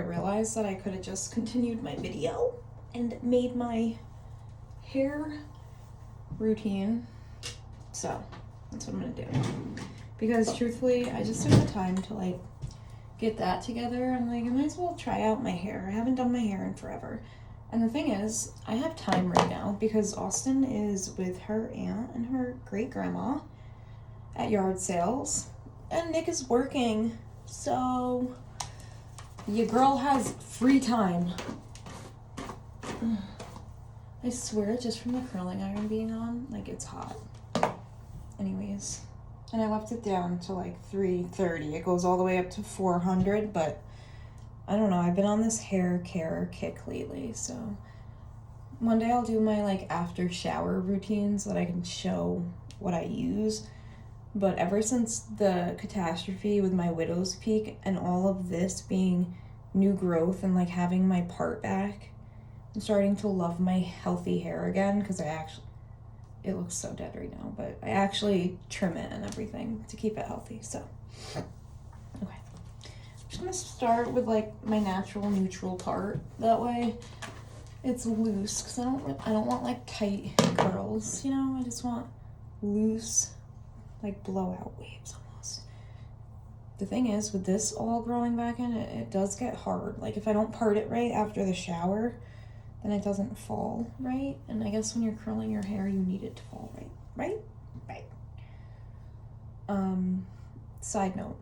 I realized that I could have just continued my video and made my hair routine. So that's what I'm gonna do. Because truthfully, I just took the time to like get that together. I'm like, I might as well try out my hair. I haven't done my hair in forever. And the thing is, I have time right now because Austin is with her aunt and her great grandma at yard sales. And Nick is working. So your girl has free time. I swear, just from the curling iron being on, like it's hot. Anyways, and I left it down to like 330. It goes all the way up to 400, but I don't know. I've been on this hair care kick lately, so one day I'll do my like after shower routine so that I can show what I use. But ever since the catastrophe with my widow's peak and all of this being new growth and like having my part back, I'm starting to love my healthy hair again because it looks so dead right now, but I actually trim it and everything to keep it healthy. So, okay. I'm just gonna start with like my natural neutral part. That way it's loose because I don't want like tight curls, you know? I just want loose, like blowout waves almost. The thing is, with this all growing back in, it does get hard. Like if I don't part it right after the shower, then it doesn't fall right. And I guess when you're curling your hair, you need it to fall right? Right. Side note.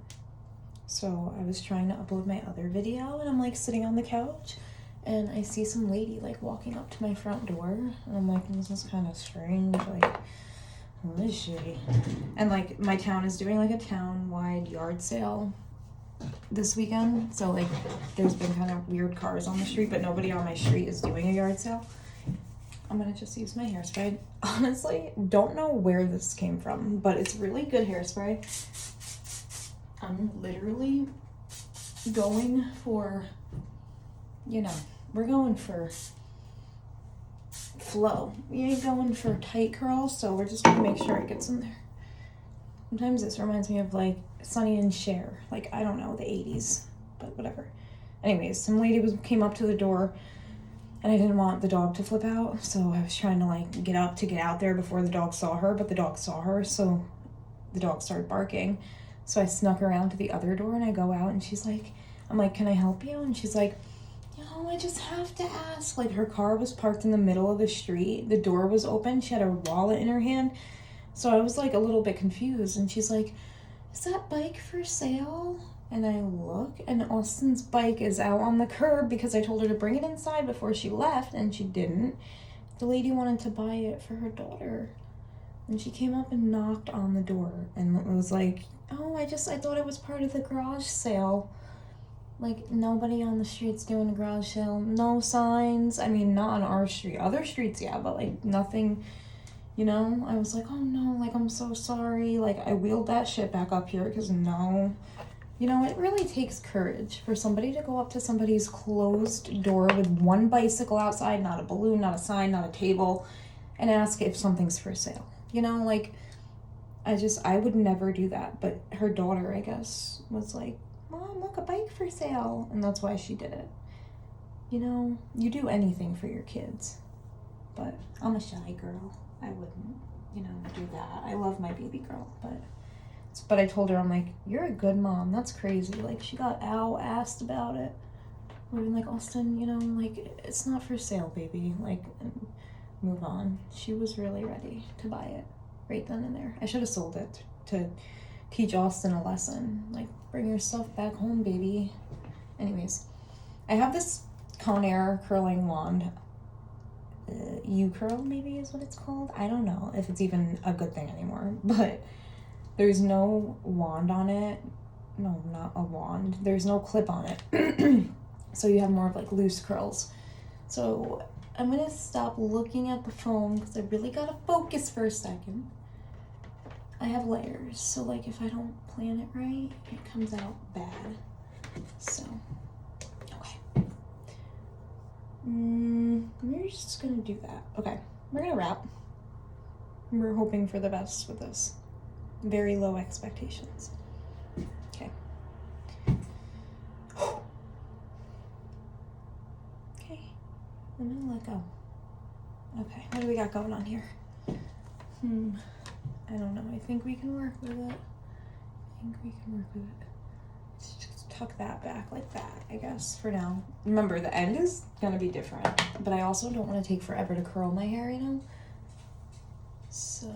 So I was trying to upload my other video and I'm like sitting on the couch and I see some lady like walking up to my front door and I'm like, this is kind of strange. Like, who is she? And like my town is doing like a town-wide yard sale this weekend, so like there's been kind of weird cars on the street, but nobody on my street is doing a yard sale. I'm gonna just use my hairspray. Honestly, don't know where this came from, but it's really good hairspray. I'm literally going for, you know, we're going for flow. We ain't going for tight curls, so we're just gonna make sure it gets in there. Sometimes this reminds me of like Sonny and Cher, like I don't know, the 80s, but whatever. Anyways, some lady came up to the door and I didn't want the dog to flip out, so I was trying to like get up to get out there before the dog saw her, but the dog saw her, so the dog started barking. So I snuck around to the other door and I go out and she's like, I'm like, can I help you? And she's like, I just have to ask. Like her car was parked in the middle of the street. The door was open. She had a wallet in her hand. So I was like a little bit confused and she's like, is that bike for sale? And I look and Austin's bike is out on the curb because I told her to bring it inside before she left and she didn't. The lady wanted to buy it for her daughter. And she came up and knocked on the door and was like, oh, I thought it was part of the garage sale. Like, nobody on the street's doing a garage sale. No signs. I mean, not on our street. Other streets, yeah, but, like, nothing, you know? I was like, oh, no, like, I'm so sorry. Like, I wheeled that shit back up here because no. You know, it really takes courage for somebody to go up to somebody's closed door with one bicycle outside, not a balloon, not a sign, not a table, and ask if something's for sale. You know, like, I would never do that. But her daughter, I guess, was like, Mom, look, a bike for sale. And that's why she did it. You know, you do anything for your kids. But I'm a shy girl. I wouldn't, you know, do that. I love my baby girl. But I told her, I'm like, you're a good mom. That's crazy. Like, she got asked about it. We're like, Austin, you know, like, it's not for sale, baby. Like, move on. She was really ready to buy it right then and there. I should have sold it to teach Austin a lesson. Like, bring your stuff back home, baby. Anyways, I have this Conair curling wand. U-Curl maybe is what it's called. I don't know if it's even a good thing anymore, but there's no wand on it. No, not a wand. There's no clip on it. So you have more of like loose curls. So I'm gonna stop looking at the phone because I really gotta focus for a second. I have layers, so like if I don't plan it right, it comes out bad. So, okay. We're just gonna do that. Okay, we're gonna wrap. We're hoping for the best with this. Very low expectations. Okay. Okay. I'm gonna let go. Okay, what do we got going on here? I don't know. I think we can work with it. Let's just tuck that back like that, I guess, for now. Remember, the end is gonna be different, but I also don't want to take forever to curl my hair, you know? So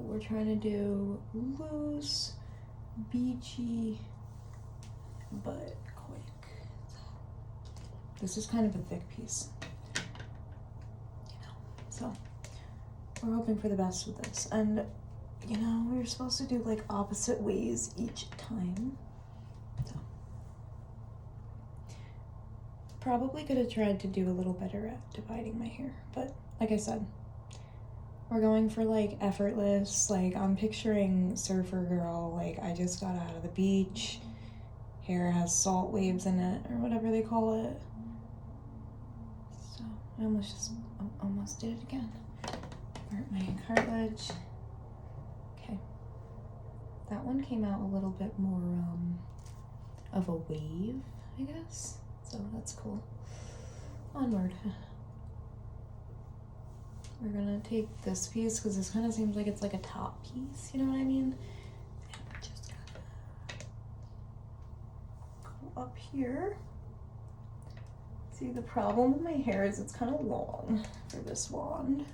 we're trying to do loose, beachy, but quick. This is kind of a thick piece, you know, so we're hoping for the best with this. And, you know, we were supposed to do like opposite ways each time. So probably could have tried to do a little better at dividing my hair, but like I said, we're going for like effortless. Like I'm picturing surfer girl, like I just got out of the beach, hair has salt waves in it or whatever they call it. So I almost did it again. Hurt my cartilage. Okay, that one came out a little bit more of a wave, I guess, so that's cool. Onward. We're gonna take this piece because this kind of seems like it's like a top piece, you know what I mean? And we're just gonna go up here. See, the problem with my hair is it's kind of long for this wand.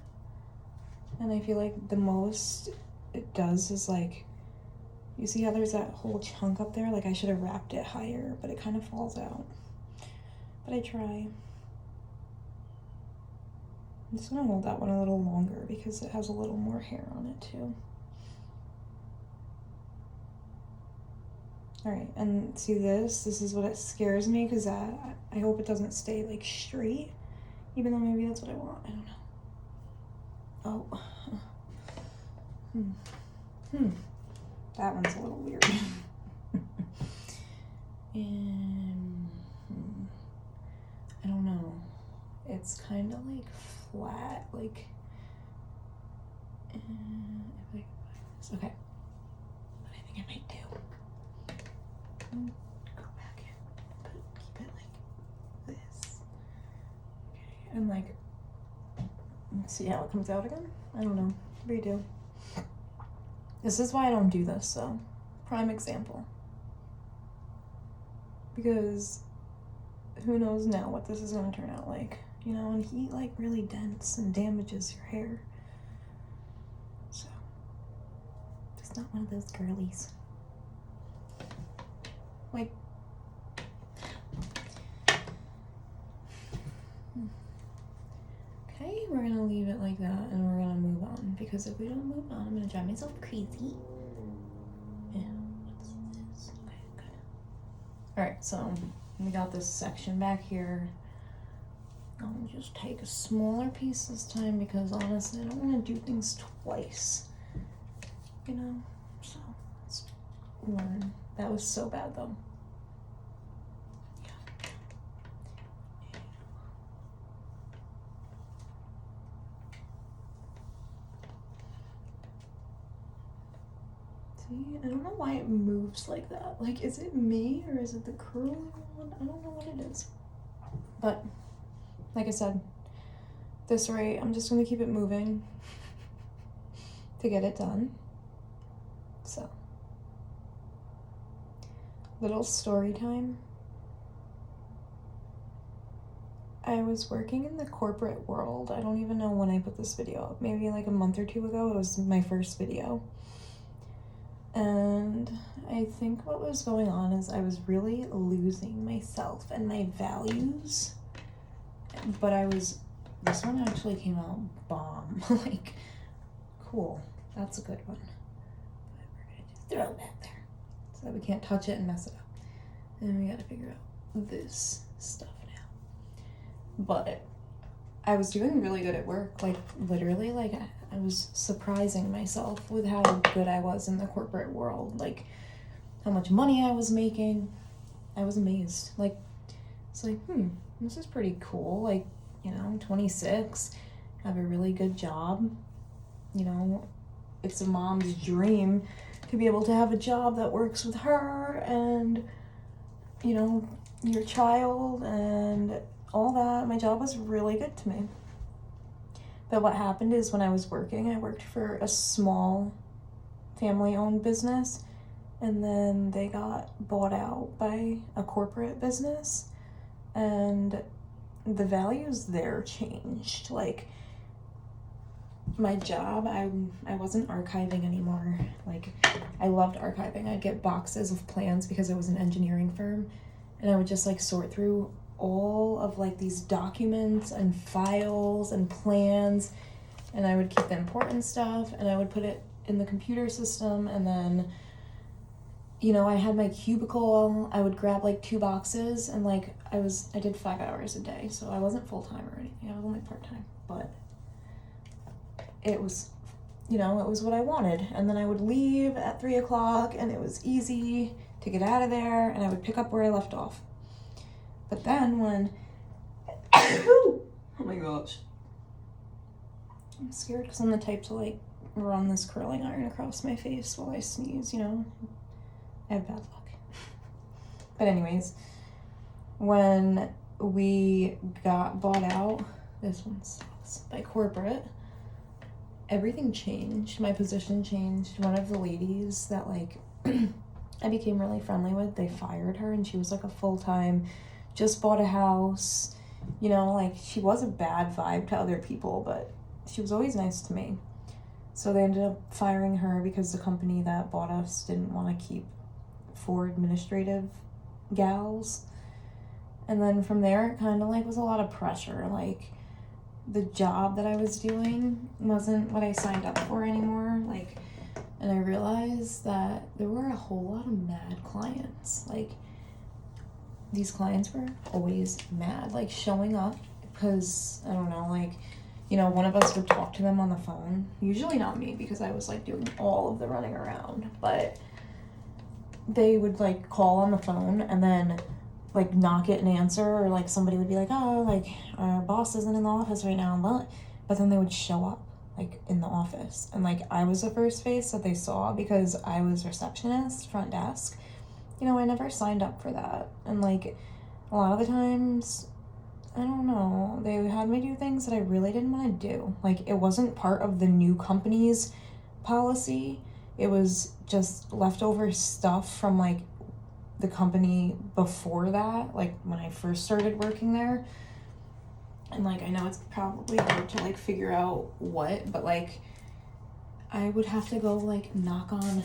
And I feel like the most it does is like, you see how there's that whole chunk up there? Like I should have wrapped it higher, but it kind of falls out. But I try. I'm just gonna hold that one a little longer because it has a little more hair on it too. All right, and see this is what it scares me because I hope it doesn't stay like straight, even though maybe that's what I want, I don't know. Oh, that one's a little weird. And I don't know, it's kind of like flat, like, okay, what I think I might do, go back and keep it like this, okay, and like, let's see how it comes out again. I don't know, redo. This is why I don't do this, so prime example, because who knows now what this is going to turn out like. You know, and heat like really dense and damages your hair. So, just not one of those girlies. Like, okay, we're gonna leave it like that and we're gonna move on, because if we don't move on, I'm gonna drive myself crazy. Yeah, what's this? Okay, good. Alright, so we got this section back here. I'll just take a smaller piece this time because honestly I don't want to do things twice, you know, so let's learn. That was so bad though. Yeah. See, I don't know why it moves like that. Like, is it me or is it the curling one? I don't know what it is, but like I said, this rate, I'm just going to keep it moving to get it done. So, little story time. I was working in the corporate world. I don't even know when I put this video up. Maybe like a month or two ago. It was my first video. And I think what was going on is I was really losing myself and my values. But this one actually came out bomb. Like, cool. That's a good one. But we're gonna just throw it back there so that we can't touch it and mess it up. And we gotta figure out this stuff now. But I was doing really good at work. Like, literally, like, I was surprising myself with how good I was in the corporate world. Like, how much money I was making. I was amazed. Like, it's like, this is pretty cool. Like, you know, 26, have a really good job. You know, it's a mom's dream to be able to have a job that works with her and, you know, your child and all that. my job was really good to me. But what happened is when I was working, I worked for a small family-owned business, and then they got bought out by a corporate business, and the values there changed. Like, my job, I wasn't archiving anymore. Like, I loved archiving. I'd get boxes of plans because it was an engineering firm, and I would just like sort through all of like these documents and files and plans, and I would keep the important stuff and I would put it in the computer system, and then, you know, I had my cubicle. I would grab like 2 boxes, and like I did 5 hours a day, so I wasn't full-time or anything. I was only part-time, but it was, you know, it was what I wanted. And then I would leave at 3 o'clock, and it was easy to get out of there, and I would pick up where I left off. But then when, oh my gosh, I'm scared because I'm the type to like run this curling iron across my face while I sneeze, you know, I have bad luck. But anyways, when we got bought out, this one sucks, by corporate, everything changed. My position changed. One of the ladies that like I became really friendly with, they fired her, and she was like a full-time, just bought a house, you know, like she was a bad vibe to other people, but she was always nice to me. So they ended up firing her because the company that bought us didn't want to keep 4 administrative gals. And then from there, it kind of like was a lot of pressure. Like, the job that I was doing wasn't what I signed up for anymore. Like, and I realized that there were a whole lot of mad clients. Like, these clients were always mad, like showing up because, I don't know, like, you know, one of us would talk to them on the phone. Usually not me, because I was like doing all of the running around, but they would like call on the phone and then like not get an answer, or like somebody would be like, oh, like our boss isn't in the office right now, but then they would show up like in the office, and like I was the first face that they saw because I was receptionist, front desk. You know, I never signed up for that, and like a lot of the times, I don't know, they had me do things that I really didn't want to do. Like, it wasn't part of the new company's policy. It was just leftover stuff from like the company before that, like when I first started working there. And like, I know it's probably hard to like figure out what, but like I would have to go like knock on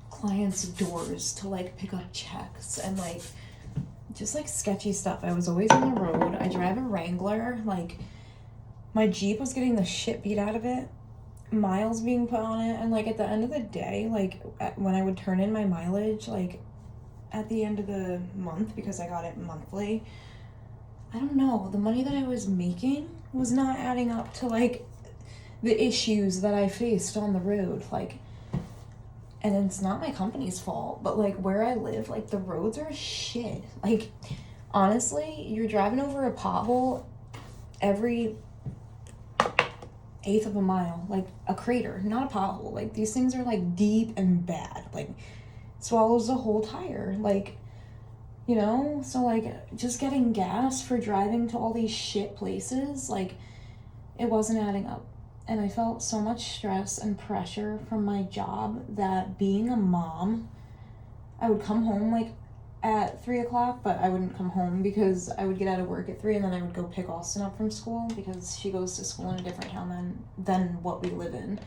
clients' doors to like pick up checks and like just like sketchy stuff. I was always on the road. I drive a Wrangler. Like, my Jeep was getting the shit beat out of it, miles being put on it, and like at the end of the day, like when I would turn in my mileage, like at the end of the month, because I got it monthly, I don't know, the money that I was making was not adding up to like the issues that I faced on the road. Like, and it's not my company's fault, but like where I live, like the roads are shit. Like, honestly, you're driving over a pothole every 1/8 of a mile, like a crater, not a pothole. Like, these things are like deep and bad, like swallows the whole tire, like, you know. So like just getting gas for driving to all these shit places, like it wasn't adding up. And I felt so much stress and pressure from my job that being a mom, I would come home like at 3 o'clock, but I wouldn't come home because I would get out of work at 3, and then I would go pick Austin up from school because she goes to school in a different town than what we live in.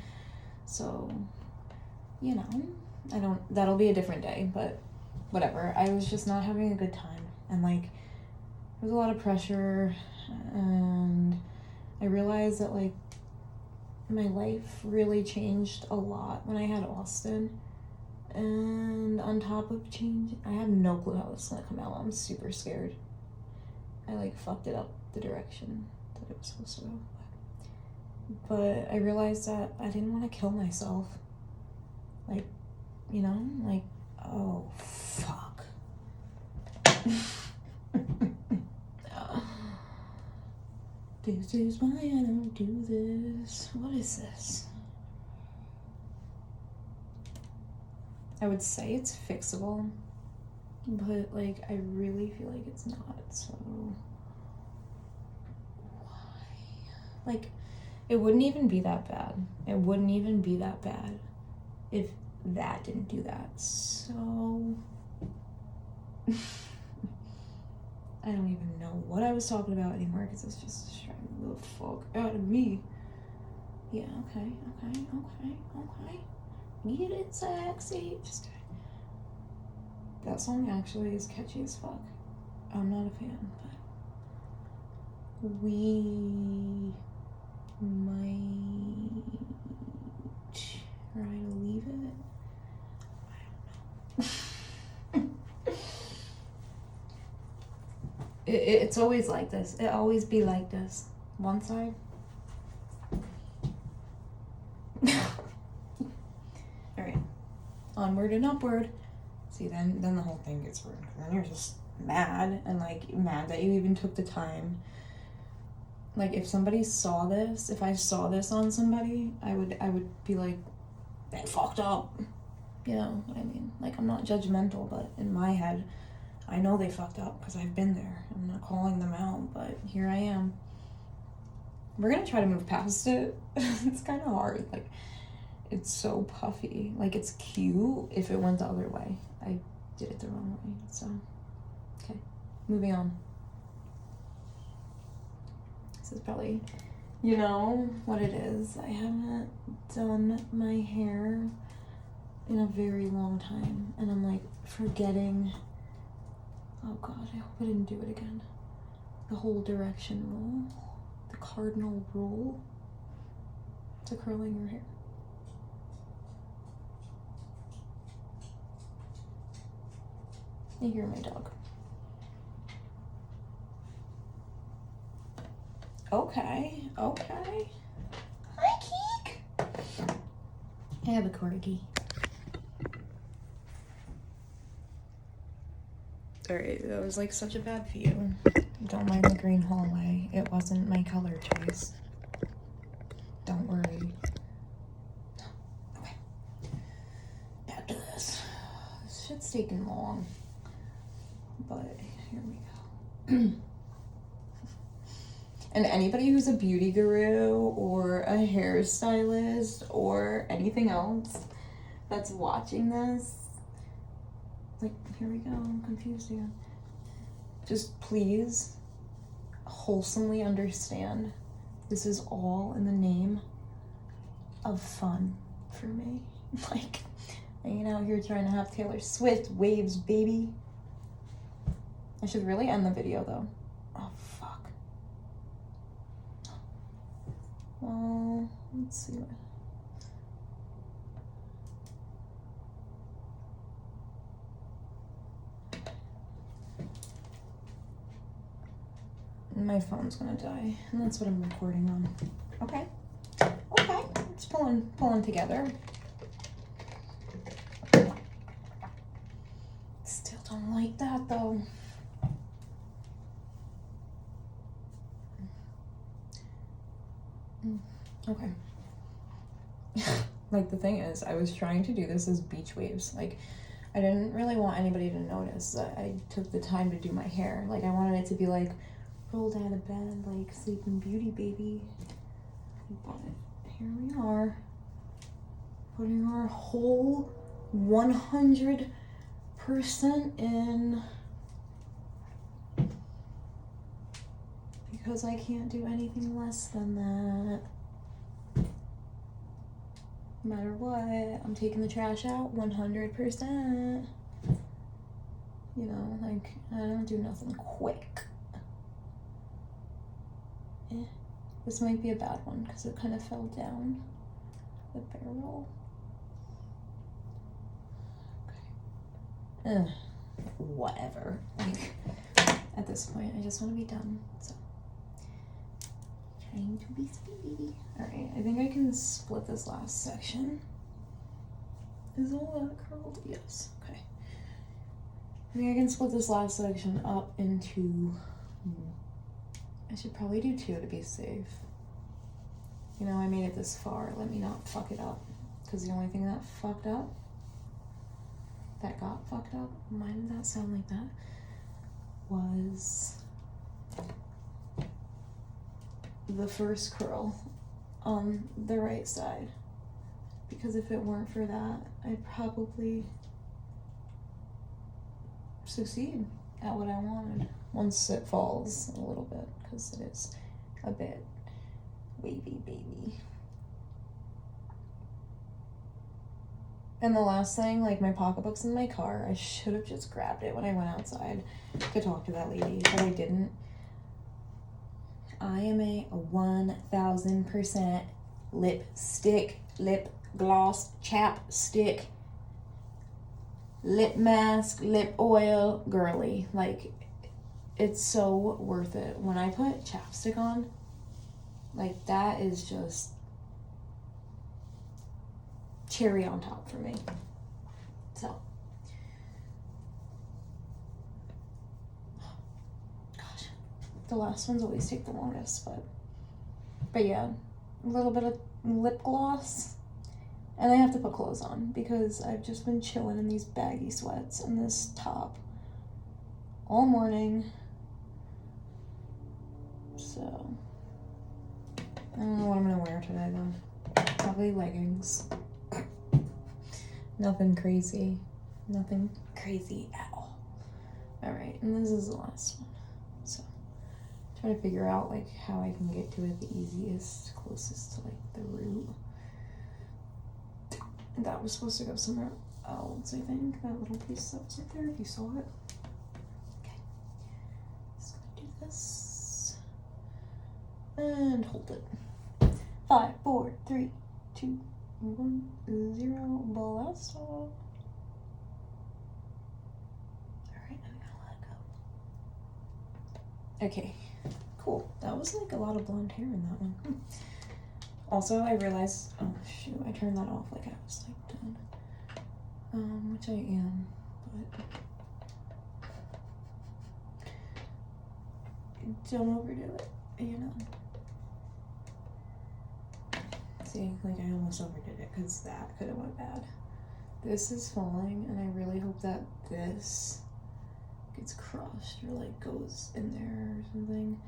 So, you know, that'll be a different day, but whatever. I was just not having a good time, and like there was a lot of pressure, and I realized that like my life really changed a lot when I had Austin. And on top of change, I have no clue how this is gonna come out. I'm super scared. I like fucked it up the direction that it was supposed to go. But I realized that I didn't want to kill myself. Like, you know, like, oh fuck. This is why I don't do this. What is this? I would say it's fixable, but like I really feel like it's not, so Like, it wouldn't even be that bad. It wouldn't even be that bad if that didn't do that. So I don't even know what I was talking about anymore because it's just distracting the fuck out of me. Yeah, okay. Get it sexy. Just kidding. That song actually is catchy as fuck. I'm not a fan, but we might try to leave it. I don't know. It's always like this. It always be like this. One side. Alright. Onward and upward. See, then the whole thing gets ruined. Then you're just mad, and like mad that you even took the time. Like, if somebody saw this, if I saw this on somebody, I would be like, they fucked up. You know what I mean? Like, I'm not judgmental, but in my head, I know they fucked up because I've been there. I'm not calling them out, but here I am. We're gonna try to move past it. It's kind of hard. Like, it's so puffy. Like, it's cute if it went the other way. I did it the wrong way, so. Okay, moving on. This is probably, you know what it is. I haven't done my hair in a very long time, and I'm like forgetting. Oh God, I hope I didn't do it again. The whole direction rule, the cardinal rule to curling your hair. You hear my dog. Okay. Hi, Keek. I have a corgi. Alright, that was like such a bad view. Don't mind the green hallway. It wasn't my color choice. Don't worry. Okay. Back to this. This shit's taking long. But here we go. And anybody who's a beauty guru or a hairstylist or anything else that's watching this, like, here we go, I'm confused again. Just please wholesomely understand this is all in the name of fun for me. Like, I ain't out here trying to have Taylor Swift waves, baby. I should really end the video though. Oh, fuck. Well, let's see what. My phone's gonna die, and that's what I'm recording on. Okay. It's pulling together. Still don't like that though. Okay. Like, the thing is, I was trying to do this as beach waves. Like, I didn't really want anybody to notice that I took the time to do my hair. Like, I wanted it to be like, rolled out of bed, like Sleeping Beauty, baby. But here we are, putting our whole 100% in, because I can't do anything less than that. No matter what, I'm taking the trash out 100%. You know, like, I don't do nothing quick. This might be a bad one because it kind of fell down the barrel. Okay. Whatever. Like, at this point, I just want to be done. So, trying to be speedy. Alright, I think I can split this last section. Is all that curled? Yes. Okay. I think I can split this last section up into. I should probably do 2 to be safe. You know, I made it this far. Let me not fuck it up. Because the only thing that fucked up, that got fucked up, why did that sound like that, was the first curl on the right side, because if it weren't for that, I'd probably succeed at what I wanted once it falls a little bit, because it is a bit wavy baby. And the last thing, like my pocketbook's in my car. I should have just grabbed it when I went outside to talk to that lady, but I didn't. I am a 1000% lipstick, lip gloss, chapstick, lip mask, lip oil girly. Like, it's so worth it. When I put chapstick on, like, that is just cherry on top for me. So, gosh, the last ones always take the longest, but yeah, a little bit of lip gloss, and I have to put clothes on because I've just been chilling in these baggy sweats and this top all morning. So I don't know what I'm gonna wear today though. Probably leggings. Nothing crazy at all. All right, and this is the last one. So try to figure out like how I can get to it the easiest, closest to like the root. And that was supposed to go somewhere else, I think. That little piece that was up there, if you saw it. Okay, just gonna do this and hold it. 5, 4, 3, 2, 1, 0, blast off. All right, I'm gonna let it go. Okay, cool. That was like a lot of blonde hair in that one. Also, I realized, oh shoot, I turned that off like I was like done. Which I am, but don't overdo it, you know. See, like I almost overdid it because that could have went bad. This is falling, and I really hope that this gets crushed or like goes in there or something.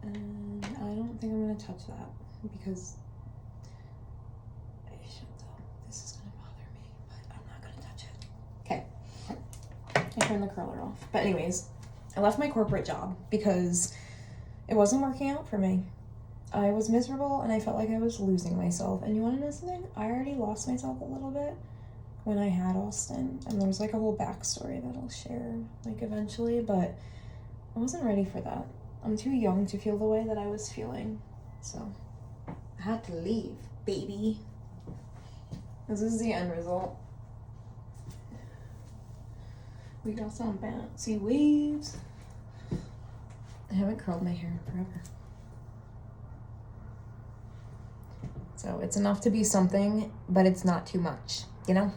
And I don't think I'm gonna touch that because I should though. This is gonna bother me, but I'm not gonna touch it. Okay, I turned the curler off. But anyways, I left my corporate job because it wasn't working out for me. I was miserable and I felt like I was losing myself. And you want to know something? I already lost myself a little bit when I had Austin. And there's like a whole backstory that I'll share like eventually, but I wasn't ready for that. I'm too young to feel the way that I was feeling. So I had to leave, baby. This is the end result. We got some bouncy waves. I haven't curled my hair in forever. So it's enough to be something, but it's not too much, you know?